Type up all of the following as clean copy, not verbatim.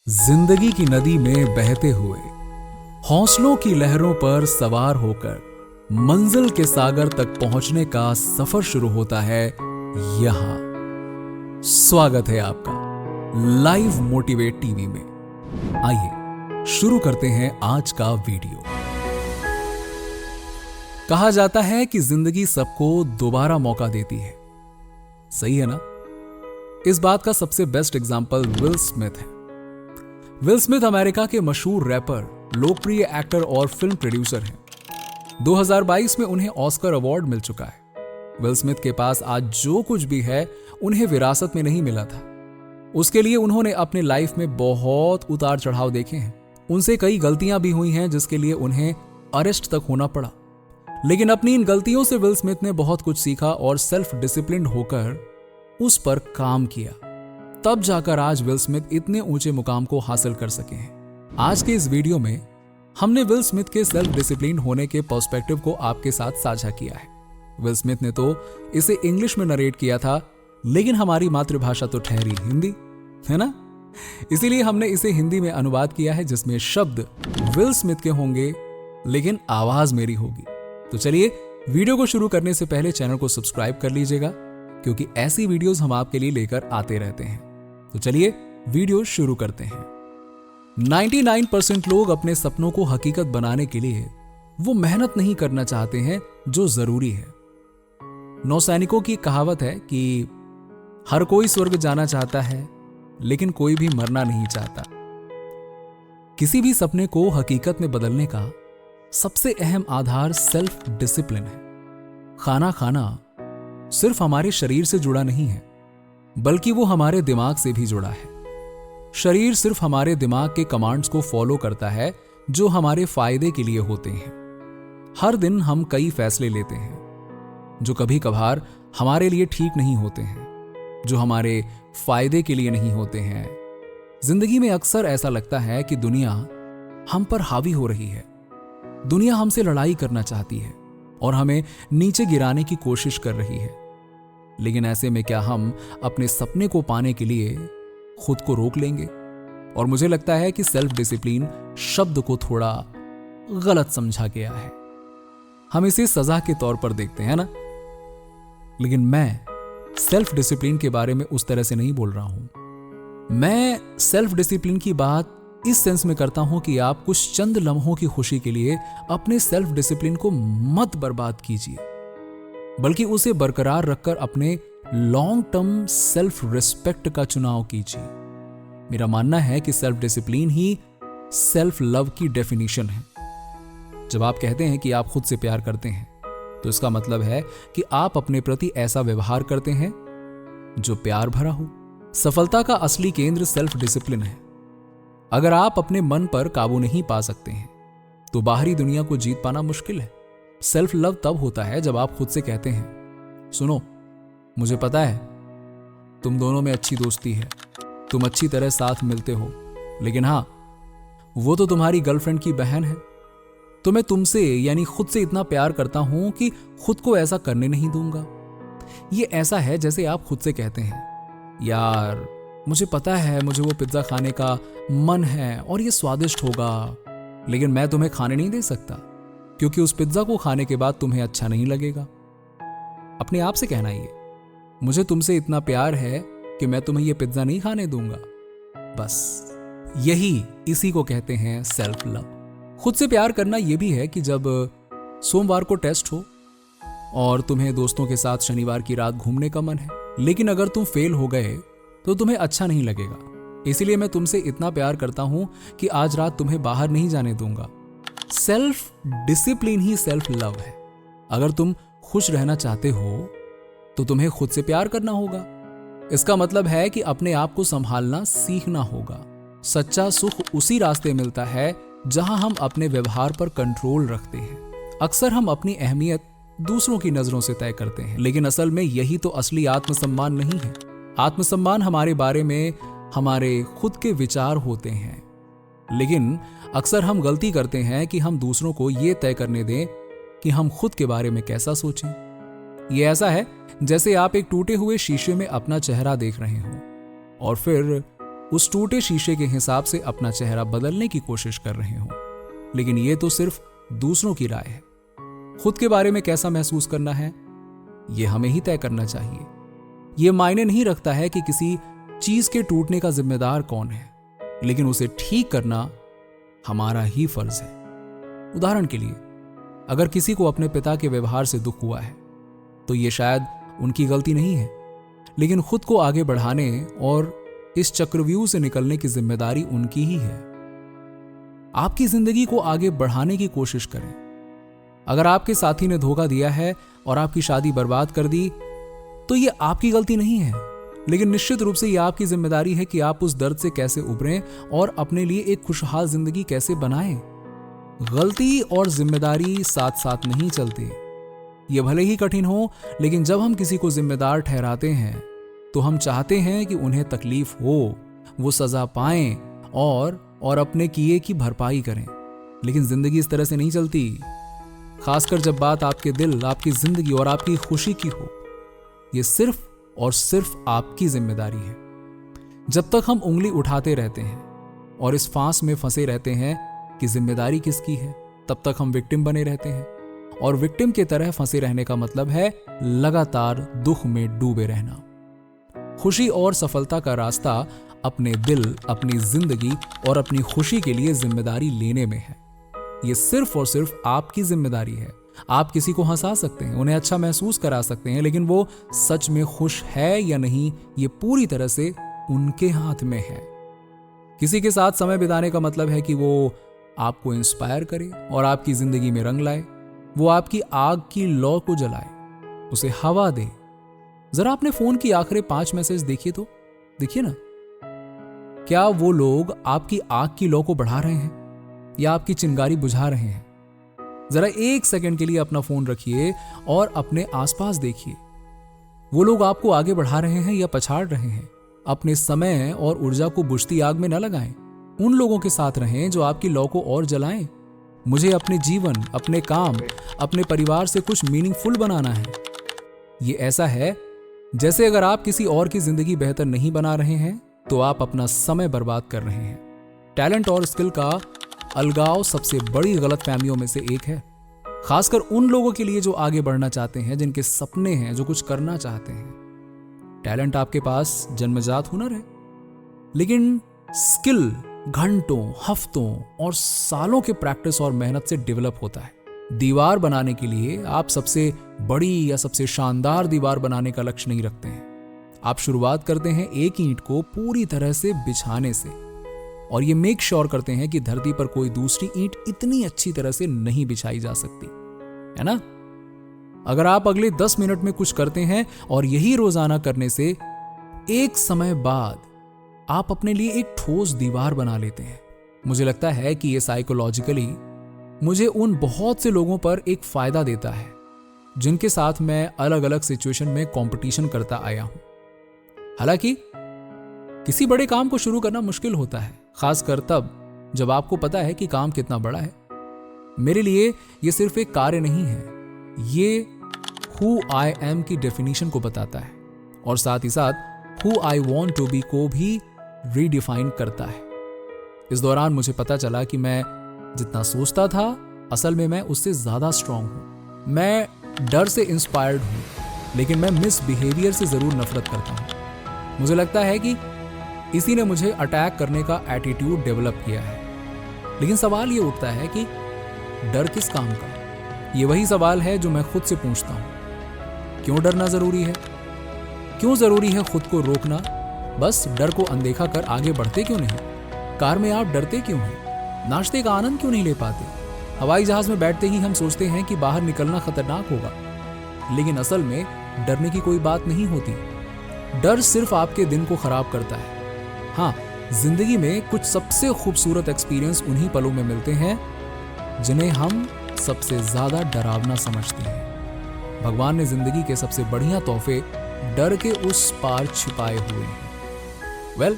जिंदगी की नदी में बहते हुए हौसलों की लहरों पर सवार होकर मंजिल के सागर तक पहुंचने का सफर शुरू होता है यहां। स्वागत है आपका लाइव मोटिवेट टीवी में। आइए शुरू करते हैं आज का वीडियो। कहा जाता है कि जिंदगी सबको दोबारा मौका देती है। सही है ना? इस बात का सबसे बेस्ट एग्जाम्पल विल स्मिथ है। विल स्मिथ अमेरिका के मशहूर रैपर, लोकप्रिय एक्टर और फिल्म प्रोड्यूसर हैं। 2022 में उन्हें ऑस्कर अवार्ड मिल चुका है। विल स्मिथ के पास आज जो कुछ भी है उन्हें विरासत में नहीं मिला था। उसके लिए उन्होंने अपने लाइफ में बहुत उतार चढ़ाव देखे हैं। उनसे कई गलतियां भी हुई हैं जिसके लिए उन्हें अरेस्ट तक होना पड़ा। लेकिन अपनी इन गलतियों से विल स्मिथ ने बहुत कुछ सीखा और सेल्फ डिसिप्लिन होकर उस पर काम किया। तब जाकर आज विल स्मिथ इतने ऊंचे मुकाम को हासिल कर सके हैं। आज के इस वीडियो में हमने विल स्मिथ के सेल्फ डिसिप्लिन होने के पर्सपेक्टिव को आपके साथ साझा किया है। विल स्मिथ ने तो इसे इंग्लिश में नरेट किया था, लेकिन हमारी मातृभाषा तो ठहरी हिंदी है ना, इसीलिए हमने इसे हिंदी में अनुवाद किया है, जिसमें शब्द विल स्मिथ के होंगे लेकिन आवाज मेरी होगी। तो चलिए वीडियो को शुरू करने से पहले चैनल को सब्सक्राइब कर लीजिएगा, क्योंकि ऐसी वीडियोस हम आपके लिए लेकर आते रहते हैं। तो चलिए वीडियो शुरू करते हैं। 99% लोग अपने सपनों को हकीकत बनाने के लिए वो मेहनत नहीं करना चाहते हैं जो जरूरी है। नौसैनिकों की कहावत है कि हर कोई स्वर्ग जाना चाहता है, लेकिन कोई भी मरना नहीं चाहता। किसी भी सपने को हकीकत में बदलने का सबसे अहम आधार सेल्फ डिसिप्लिन है। खाना खाना सिर्फ हमारे शरीर से जुड़ा नहीं है, बल्कि वो हमारे दिमाग से भी जुड़ा है। शरीर सिर्फ हमारे दिमाग के कमांड्स को फॉलो करता है जो हमारे फायदे के लिए होते हैं। हर दिन हम कई फैसले लेते हैं जो कभी कभार हमारे लिए ठीक नहीं होते हैं, जो हमारे फायदे के लिए नहीं होते हैं। जिंदगी में अक्सर ऐसा लगता है कि दुनिया हम पर हावी हो रही है। दुनिया हमसे लड़ाई करना चाहती है और हमें नीचे गिराने की कोशिश कर रही है। लेकिन ऐसे में क्या हम अपने सपने को पाने के लिए खुद को रोक लेंगे? और मुझे लगता है कि सेल्फ डिसिप्लिन शब्द को थोड़ा गलत समझा गया है। हम इसे सजा के तौर पर देखते हैं ना, लेकिन मैं सेल्फ डिसिप्लिन के बारे में उस तरह से नहीं बोल रहा हूं। मैं सेल्फ डिसिप्लिन की बात इस सेंस में करता हूं कि आप कुछ चंद लम्हों की खुशी के लिए अपने सेल्फ डिसिप्लिन को मत बर्बाद कीजिए, बल्कि उसे बरकरार रखकर अपने लॉन्ग टर्म सेल्फ रिस्पेक्ट का चुनाव कीजिए। मेरा मानना है कि सेल्फ डिसिप्लिन ही सेल्फ लव की डेफिनेशन है। जब आप कहते हैं कि आप खुद से प्यार करते हैं, तो इसका मतलब है कि आप अपने प्रति ऐसा व्यवहार करते हैं जो प्यार भरा हो। सफलता का असली केंद्र सेल्फ डिसिप्लिन है। अगर आप अपने मन पर काबू नहीं पा सकते हैं, तो बाहरी दुनिया को जीत पाना मुश्किल है। सेल्फ लव तब होता है जब आप खुद से कहते हैं, सुनो, मुझे पता है तुम दोनों में अच्छी दोस्ती है, तुम अच्छी तरह साथ मिलते हो, लेकिन हां, वो तो तुम्हारी गर्लफ्रेंड की बहन है। तो मैं तुमसे यानी खुद से इतना प्यार करता हूं कि खुद को ऐसा करने नहीं दूंगा। ये ऐसा है जैसे आप खुद से कहते हैं, यार मुझे पता है मुझे वो पिज्जा खाने का मन है और ये स्वादिष्ट होगा, लेकिन मैं तुम्हें खाने नहीं दे सकता, क्योंकि उस पिज्जा को खाने के बाद तुम्हें अच्छा नहीं लगेगा। अपने आप से कहना, ये मुझे तुमसे इतना प्यार है कि मैं तुम्हें ये पिज्जा नहीं खाने दूंगा। बस यही इसी को कहते हैं सेल्फ लव। खुद से प्यार करना यह भी है कि जब सोमवार को टेस्ट हो और तुम्हें दोस्तों के साथ शनिवार की रात घूमने का मन है, लेकिन अगर तुम फेल हो गए तो तुम्हें अच्छा नहीं लगेगा। इसीलिए मैं तुमसे इतना प्यार करता हूं कि आज रात तुम्हें बाहर नहीं जाने दूंगा। सेल्फ डिसिप्लिन ही सेल्फ लव है। अगर तुम खुश रहना चाहते हो तो तुम्हें खुद से प्यार करना होगा। इसका मतलब है कि अपने आप को संभालना सीखना होगा। सच्चा सुख उसी रास्ते मिलता है जहां हम अपने व्यवहार पर कंट्रोल रखते हैं। अक्सर हम अपनी अहमियत दूसरों की नजरों से तय करते हैं, लेकिन असल में यही तो असली आत्मसम्मान नहीं है। आत्मसम्मान हमारे बारे में हमारे खुद के विचार होते हैं, लेकिन अक्सर हम गलती करते हैं कि हम दूसरों को यह तय करने दें कि हम खुद के बारे में कैसा सोचें। यह ऐसा है जैसे आप एक टूटे हुए शीशे में अपना चेहरा देख रहे हो और फिर उस टूटे शीशे के हिसाब से अपना चेहरा बदलने की कोशिश कर रहे हो। लेकिन ये तो सिर्फ दूसरों की राय है। खुद के बारे में कैसा महसूस करना है, यह हमें ही तय करना चाहिए। यह मायने नहीं रखता है कि किसी चीज के टूटने का जिम्मेदार कौन है, लेकिन उसे ठीक करना हमारा ही फर्ज है। उदाहरण के लिए, अगर किसी को अपने पिता के व्यवहार से दुख हुआ है तो यह शायद उनकी गलती नहीं है, लेकिन खुद को आगे बढ़ाने और इस चक्रव्यूह से निकलने की जिम्मेदारी उनकी ही है। आपकी जिंदगी को आगे बढ़ाने की कोशिश करें। अगर आपके साथी ने धोखा दिया है और आपकी शादी बर्बाद कर दी तो यह आपकी गलती नहीं है, लेकिन निश्चित रूप से यह आपकी जिम्मेदारी है कि आप उस दर्द से कैसे उभरें और अपने लिए एक खुशहाल जिंदगी कैसे बनाएं। गलती और जिम्मेदारी साथ साथ नहीं चलते। ये भले ही कठिन हो, लेकिन जब हम किसी को जिम्मेदार ठहराते हैं तो हम चाहते हैं कि उन्हें तकलीफ हो, वो सजा पाएं और अपने किए की भरपाई करें। लेकिन जिंदगी इस तरह से नहीं चलती, खासकर जब बात आपके दिल, आपकी जिंदगी और आपकी खुशी की हो। ये सिर्फ और सिर्फ आपकी जिम्मेदारी है। जब तक हम उंगली उठाते रहते हैं और इस फांस में फंसे रहते हैं कि जिम्मेदारी किसकी है, तब तक हम विक्टिम बने रहते हैं। और विक्टिम की तरह फंसे रहने का मतलब है लगातार दुख में डूबे रहना। खुशी और सफलता का रास्ता अपने दिल, अपनी जिंदगी और अपनी खुशी के लिए जिम्मेदारी लेने में है। यह सिर्फ और सिर्फ आपकी जिम्मेदारी है। आप किसी को हंसा सकते हैं, उन्हें अच्छा महसूस करा सकते हैं, लेकिन वो सच में खुश है या नहीं, ये पूरी तरह से उनके हाथ में है। किसी के साथ समय बिताने का मतलब है कि वो आपको इंस्पायर करे और आपकी जिंदगी में रंग लाए। वो आपकी आग की लौ को जलाए, उसे हवा दे। जरा अपने फोन की आखिरी 5 मैसेज देखिए तो देखिए ना, क्या वो लोग आपकी आग की लौ को बढ़ा रहे हैं या आपकी चिंगारी बुझा रहे हैं? जरा 1 सेकंड के लिए अपना फोन रखिए और अपने आसपास देखिए। वो लोग आपको आगे बढ़ा रहे हैं या पछाड़ रहे हैं? अपने समय और ऊर्जा को बुझती आग में न लगाएं। उन लोगों के साथ रहें जो आपकी लौ को और जलाएं। मुझे अपने जीवन, अपने काम, अपने परिवार से कुछ मीनिंगफुल बनाना है। ये ऐसा है जैसे अगर आप किसी और की जिंदगी बेहतर नहीं बना रहे हैं तो आप अपना समय बर्बाद कर रहे हैं। टैलेंट और स्किल का अलगाव सबसे बड़ी गलतफहमियों में से एक है, खासकर उन लोगों के लिए जो आगे बढ़ना चाहते हैं, जिनके सपने हैं, जो कुछ करना चाहते हैं। टैलेंट आपके पास जन्मजात हुनर है, लेकिन स्किल घंटों, हफ्तों और सालों के प्रैक्टिस और मेहनत से डेवलप होता है। दीवार बनाने के लिए आप सबसे बड़ी या सबसे शानदार दीवार बनाने का लक्ष्य नहीं रखते हैं। आप शुरुआत करते हैं एक ईंट को पूरी तरह से बिछाने से, और ये मेक श्योर करते हैं कि धरती पर कोई दूसरी ईंट इतनी अच्छी तरह से नहीं बिछाई जा सकती, है ना? अगर आप अगले 10 मिनट में कुछ करते हैं और यही रोजाना करने से एक समय बाद आप अपने लिए एक ठोस दीवार बना लेते हैं। मुझे लगता है कि यह साइकोलॉजिकली मुझे उन बहुत से लोगों पर एक फायदा देता है जिनके साथ मैं अलग अलग सिचुएशन में कंपटीशन करता आया हूं। हालांकि किसी बड़े काम को शुरू करना मुश्किल होता है, खासकर तब जब आपको पता है कि काम कितना बड़ा है। मेरे लिए यह सिर्फ एक कार्य नहीं है, ये हु आई एम की डेफिनेशन को बताता है और साथ ही साथ who I want to be को भी रीडिफाइन करता है। इस दौरान मुझे पता चला कि मैं जितना सोचता था असल में मैं उससे ज्यादा स्ट्रांग हूं। मैं डर से इंस्पायर्ड हूं, लेकिन मैं मिसबिहेवियर से जरूर नफरत करता हूं। मुझे लगता है कि इसी ने मुझे अटैक करने का एटीट्यूड डेवलप किया है। लेकिन सवाल ये उठता है कि डर किस काम का? ये वही सवाल है जो मैं खुद से पूछता हूं। क्यों डरना जरूरी है? क्यों जरूरी है खुद को रोकना? बस डर को अनदेखा कर आगे बढ़ते क्यों नहीं? कार में आप डरते क्यों हैं? नाश्ते का आनंद क्यों नहीं ले पाते? हवाई जहाज में बैठते ही हम सोचते हैं कि बाहर निकलना खतरनाक होगा, लेकिन असल में डरने की कोई बात नहीं होती। डर सिर्फ आपके दिन को खराब करता है। हाँ, जिंदगी में कुछ सबसे खूबसूरत एक्सपीरियंस उन्हीं पलों में मिलते हैं जिन्हें हम सबसे ज्यादा डरावना समझते हैं। भगवान ने जिंदगी के सबसे बढ़िया तोहफे डर के उस पार छिपाए हुए हैं। वेल,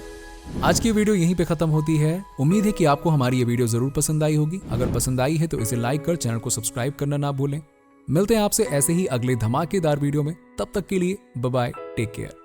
आज की वीडियो यहीं पे खत्म होती है। उम्मीद है कि आपको हमारी ये वीडियो जरूर पसंद आई होगी। अगर पसंद आई है तो इसे लाइक कर चैनल को सब्सक्राइब करना ना भूलें। मिलते हैं आपसे ऐसे ही अगले धमाकेदार वीडियो में। तब तक के लिए बाय बाय, टेक केयर।